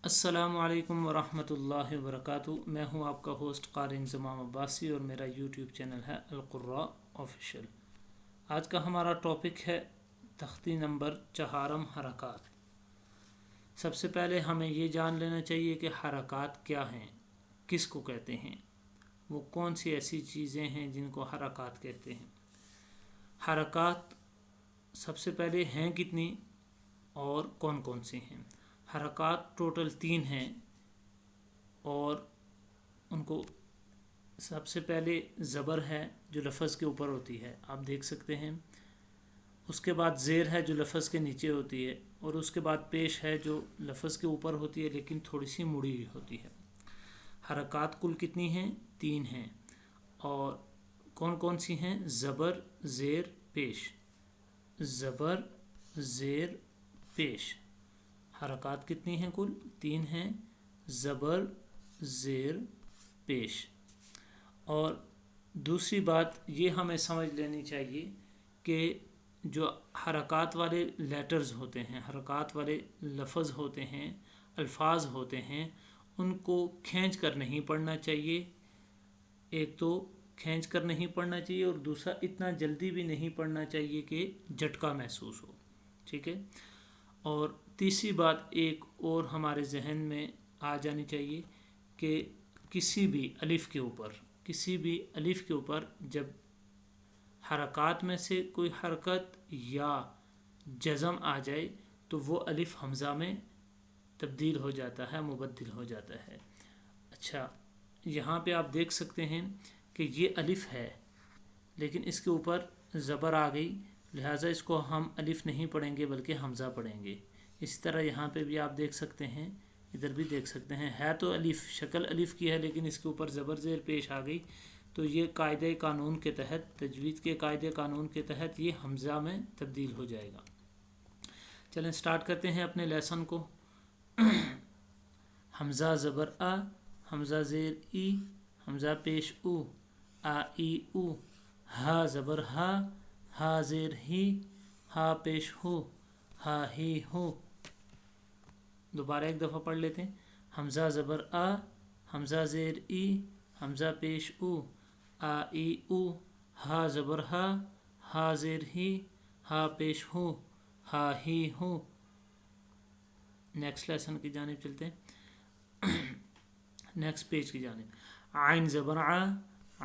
अस्सलामुअलैकुम वरहमतुल्लाहि वबरकातुहू। मैं हूं आपका होस्ट कारी इंज़माम अब्बासी और मेरा यूट्यूब चैनल है क़ुर्रा ऑफिशियल। आज का हमारा टॉपिक है तख्ती नंबर 4 हरकात। सबसे पहले हमें ये जान लेना चाहिए कि हरकात क्या हैं, किसको कहते हैं, वो कौन सी ऐसी चीज़ें हैं जिनको हरकात कहते हैं। हरकात सबसे पहले हैं कितनी और कौन कौन सी हैं। हरकात टोटल 3 हैं और उनको सबसे पहले ज़बर है जो लफ्ज़ के ऊपर होती है, आप देख सकते हैं। उसके बाद ज़ेर है जो लफ्ज़ के नीचे होती है और उसके बाद पेश है जो लफ्ज़ के ऊपर होती है लेकिन थोड़ी सी मुड़ी हुई होती है। हरकात कुल कितनी हैं? 3 हैं। और कौन कौन सी हैं? ज़बर ज़ेर पेश। ज़बर ज़ेर पेश। हरकात कितनी हैं? कुल 3 हैं। ज़बर ज़ेर पेश। और दूसरी बात ये हमें समझ लेनी चाहिए कि जो हरकात वाले लेटर्स होते हैं, हरकात वाले लफ्ज़ होते हैं, अल्फाज होते हैं, उनको खींच कर नहीं पढ़ना चाहिए। एक तो खींच कर नहीं पढ़ना चाहिए और दूसरा इतना जल्दी भी नहीं पढ़ना चाहिए कि झटका महसूस हो। ठीक है। और तीसरी बात एक और हमारे जहन में आ जानी चाहिए कि किसी भी अलिफ के ऊपर जब हरकात में से कोई हरकत या जज़म आ जाए तो वो अलिफ हमज़ा में तब्दील हो जाता है, मुबद्दिल हो जाता है। अच्छा, यहाँ पे आप देख सकते हैं कि ये अलिफ है लेकिन इसके ऊपर ज़बर आ गई, लिहाजा इसको हम अलिफ नहीं पढ़ेंगे बल्कि हमज़ा पढ़ेंगे। इसी तरह यहाँ पे भी आप देख सकते हैं, इधर भी देख सकते हैं। है तो अलिफ, शक्ल अलिफ की है लेकिन इसके ऊपर ज़बर ज़ेर पेश आ गई तो ये कायदे कानून के तहत, तजवीद के कायदे कानून के तहत ये हमज़ा में तब्दील हो जाएगा। चलें स्टार्ट करते हैं अपने लेसन को। हमज़ा ज़बर आ, हमज़ा ज़ेर ई, हमज़ा पेश उ, आ ई उ, हा ज़बर हा ज़ेर ही, हा पेश हो, हा ही हो। दोबारा एक दफ़ा पढ़ लेते हैं। हमज़ा ज़बर आ, हमज़ा ज़ेर ई, हमज़ा पेश उ, आ ई उ, हा ज़बर हा ज़ेर ही, हा पेश हो, हा ही हो। नेक्स्ट लेसन की जानिब चलते हैं, नेक्स्ट पेज की जानिब। आइन ज़बर आ,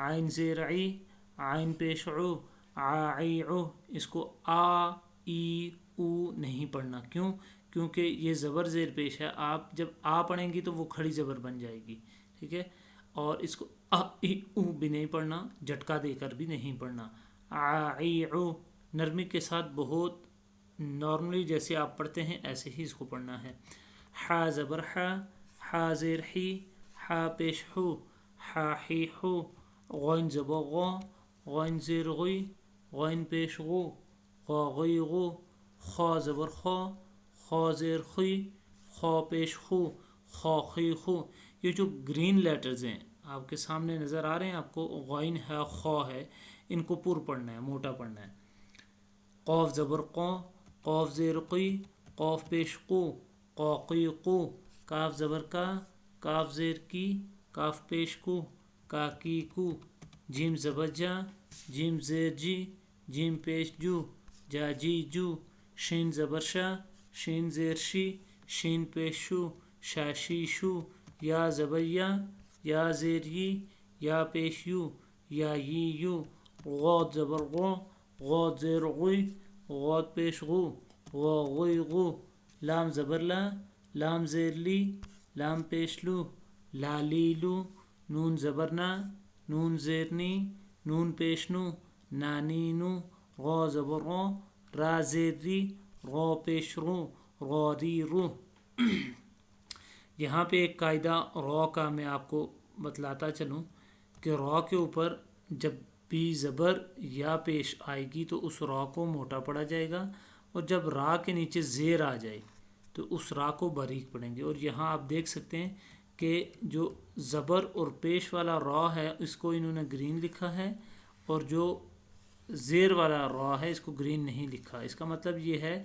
आइन ज़ेर ई, आइन पेश उ, आ ई उ। इसको आ ई उ नहीं पढ़ना। क्यों? क्योंकि ये ज़बर ज़ेर पेश है। आप जब आ पढ़ेंगी तो वो खड़ी ज़बर बन जाएगी। ठीक है। और इसको आ ई उ भी नहीं पढ़ना, झटका देकर भी नहीं पढ़ना। आ ई उ नरमी के साथ बहुत नॉर्मली जैसे आप पढ़ते हैं ऐसे ही इसको पढ़ना है। हा ज़बर हा ज़ेर ही, हा पेश हो, हा ही हो। गौन ज़बर गौ, गौन ज़ेर गुई, गौन पेश गो, गौ गुई गो। खा ज़बर खा, खा ज़ेर खुई, खा पेश खू, खा खी खू। ये जो ग्रीन लेटर्स हैं आपके सामने नज़र आ रहे हैं, आपको गौन है, खा है, इनको पूर पढ़ना है, मोटा पढ़ना है। क़ाफ ज़बर क़ा, क़ाफ ज़ेर क़ी, क़ाफ पेश क़ू, क़ा क़ी क़ू। काफ ज़बर का, काफ ज़ेर की, काफ पेश कू, का की कू। जीम ज़बर जा, जीम ज़ेर जी, जीम पेश जू, जा जी जू। शीन ज़बर शा, शीन ज़ेर शी, शीन पेश शू, शा शी शू। या ज़बर या ज़ेर यी, या पेश यू, या यी यू। गौद ज़बर गौ, गौद ज़ेर गुई, गौद पेश गू, गौ गुई गू। लाम ज़बर ला, लाम ज़ेर ली, लाम पेश लू, ला ली लू। नून ज़बर ना, नून ज़ेर नी, नून पेश नू, ना नी नू। गौ ज़बर गौ, रा ज़ेर री, गौ पेश रू, गौ री रू। यहाँ पे एक कायदा रॉ का मैं आपको बतलाता चलूँ कि रॉ के ऊपर जब भी ज़बर या पेश आएगी तो उस रॉ को मोटा पढ़ा जाएगा और जब रा के नीचे ज़ेर आ जाए तो उस रा को बारीक पढ़ेंगे। और यहाँ आप देख सकते हैं कि जो ज़बर और पेश वाला रॉ है इसको इन्होंने ग्रीन लिखा है और जो ज़ेर वाला रॉ है इसको ग्रीन नहीं लिखा। इसका मतलब ये है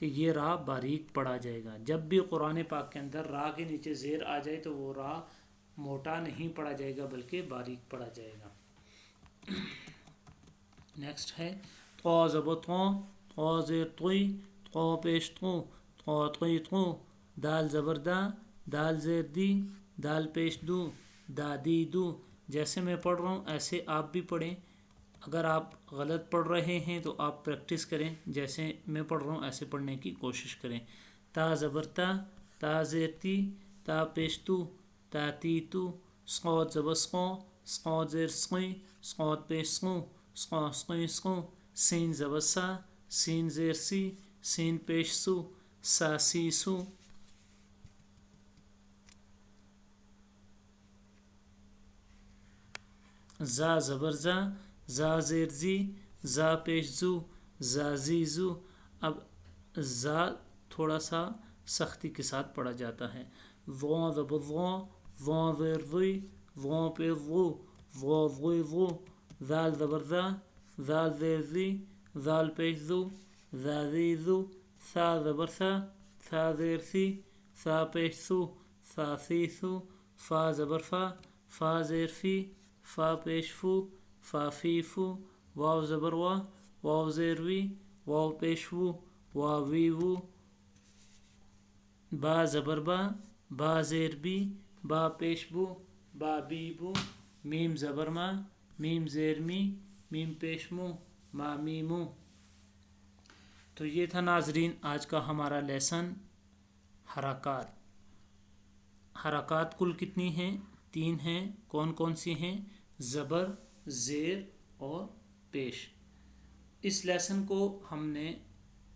کہ یہ را باریک پڑھا جائے گا. جب بھی قرآن پاک کے اندر را کے نیچے زیر آ جائے تو وہ را موٹا نہیں پڑھا جائے گا بلکہ باریک پڑھا جائے گا. نیکسٹ ہے طا زبر طا، طا زیر طوی، طا پیش طو، طا طوی طو، دال زبر دا، دال زیر دی، دال پیش دو، دادی دو. جیسے میں پڑھ رہا ہوں ایسے آپ بھی پڑھیں. اگر آپ غلط پڑھ رہے ہیں تو آپ پریکٹس کریں، جیسے میں پڑھ رہا ہوں ایسے پڑھنے کی کوشش کریں. تا زبر تا، تا زیر تی، تا پیش تو، تا تی تو، صاد زبر صا، صاد زیر صی، صاد پیش صو، صا صی صو، سین زبر سا، سین زیر سی، سین پیش سو، سا سی سو. زا زبر زا، زا زیر زی، زا پیش زو، زا زی زو. اب زا تھوڑا سا سختی کے ساتھ پڑھا جاتا ہے. وا زبر وا، وا زیر زی، وا پیش زو، وا زی زو. زال زبر زا، زال زیر زی، زال پیش زو، زا زی زو. سا زبر سا، سا زیر سی، سا پیش سو، سا سی سو. فا زبر فا، فا زیر فی، فا پیش فو، فا فی فو. واو زبر وا، واو زیر وی، واو پیش وو، وا وی وو. با زبر با، با زیر بی، با پیش بو، با بی بو. میم زبر ما، میم زیر می، میم پیش مو، ما می مو. تو یہ تھا ناظرین آج کا ہمارا لیسن حرکات. حرکات کل کتنی ہیں؟ 3 ہیں. کون کون سی ہیں؟ زبر، زیر اور پیش. اس لیسن کو ہم نے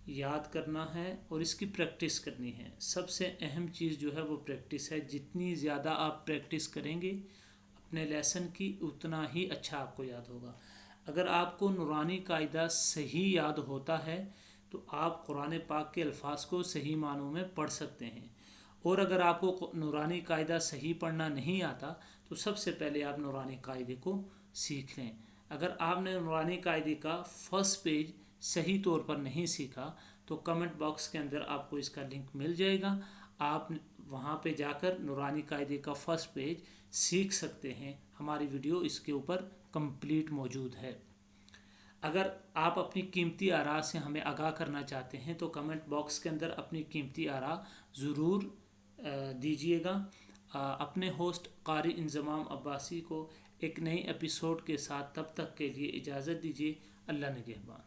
یاد کرنا ہے اور اس کی پریکٹس کرنی ہے. سب سے اہم چیز جو ہے وہ پریکٹس ہے. جتنی زیادہ آپ پریکٹس کریں گے اپنے لیسن کی اتنا ہی اچھا آپ کو یاد ہوگا. اگر آپ کو نورانی قاعدہ صحیح یاد ہوتا ہے تو آپ قرآن پاک کے الفاظ کو صحیح معنوں میں پڑھ سکتے ہیں. اور اگر آپ کو نورانی قاعدہ صحیح پڑھنا نہیں آتا تو سب سے پہلے آپ نورانی قاعدے کو سیکھ لیں. اگر آپ نے نورانی قاعدے کا فرسٹ پیج صحیح طور پر نہیں سیکھا تو کمنٹ باکس کے اندر آپ کو اس کا لنک مل جائے گا. آپ وہاں پہ جا کر نورانی قاعدے کا فرسٹ پیج سیکھ سکتے ہیں. ہماری ویڈیو اس کے اوپر کمپلیٹ موجود ہے. اگر آپ اپنی قیمتی آراء سے ہمیں آگاہ کرنا چاہتے ہیں تو کمنٹ باکس کے اندر اپنی قیمتی آراء ضرور دیجیے گا. اپنے ہوسٹ قاری انضمام عباسی کو ایک نئی ایپیسوڈ کے ساتھ تب تک کے لیے اجازت دیجیے. اللہ نگہبان.